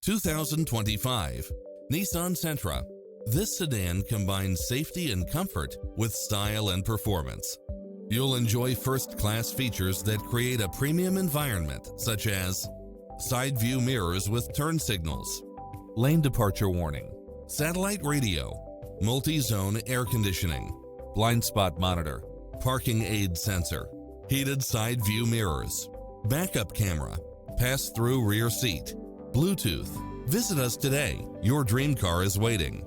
2025 Nissan Sentra. This sedan combines safety and comfort with style and performance. You'll enjoy first-class features that create a premium environment, such as side view mirrors with turn signals, lane departure warning, satellite radio, multi-zone air conditioning, blind spot monitor, parking aid sensor, heated side view mirrors, backup camera, pass-through rear seat, Bluetooth. Visit us today. Your dream car is waiting.